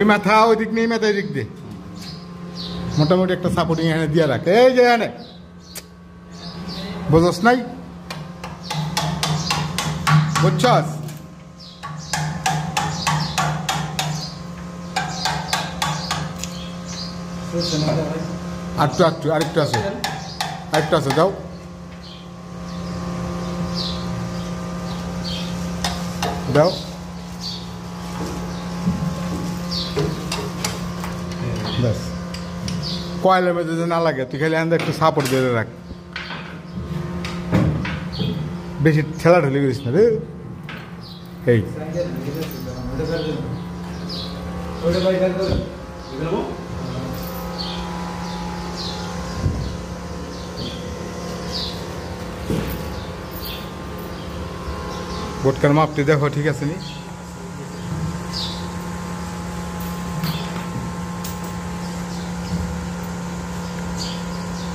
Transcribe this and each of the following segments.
মাথা ওই দিক নেই, মাথা এদিক দে, মোটামুটি একটা সাপোর্টিং এখানে দিয়ে রাখ। এই যে এখানে বুঝস নাই, বুঝছস? আরেকটু আছে যাও। দাও ব্যাস, কয়লার মধ্যে যে না লাগে, তুই খালি আন্দা একটু সাপোর্ট দিয়ে রাখ, বেশি ঠেলাঠেলি করিস না রে। এই বোটকার মাপটি দেখো ঠিক আছে নি?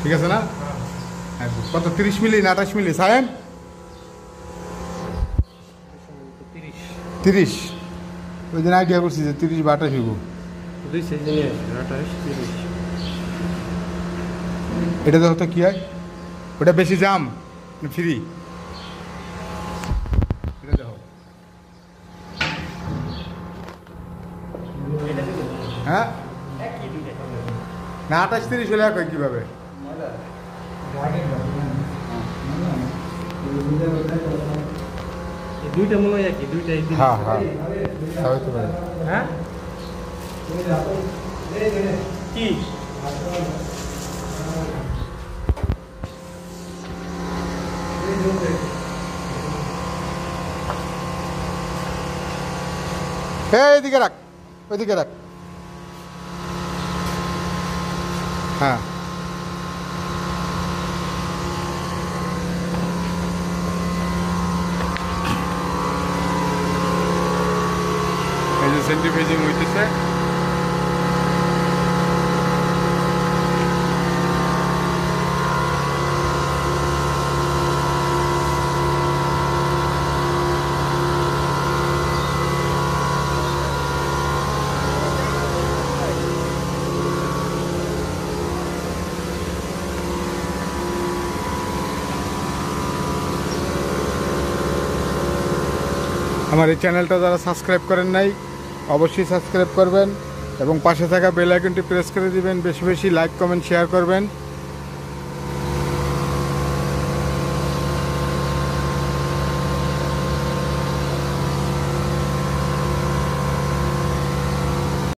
ঠিক আছে না? কত 30 মিলি না 28 মিলি সায়েম? 30। ওই দিন আইডিয়া করছি যে 30 বা 28 হইব। এটা দেখো তো কি হয়, ওটা বেশি জাম ফ্রি, এটা দেখো। হ্যাঁ না 28 30 হলে এক হয় কিভাবে? দুইটা মনে হয় কি দুইটাই? হ্যাঁ হ্যাঁ হইতে পারে। হ্যাঁ কি এইদিকে রাখ, ওইদিকে রাখ। হ্যাঁ এই যে সেন্ট্রিফিউজিং হইতেছে। আমার এই চ্যানেলটা যারা সাবস্ক্রাইব করেন নাই অবশ্যই সাবস্ক্রাইব করবেন এবং পাশে থাকা বেল আইকনটি প্রেস করে দিবেন। বেশি বেশি লাইক কমেন্ট শেয়ার করবেন।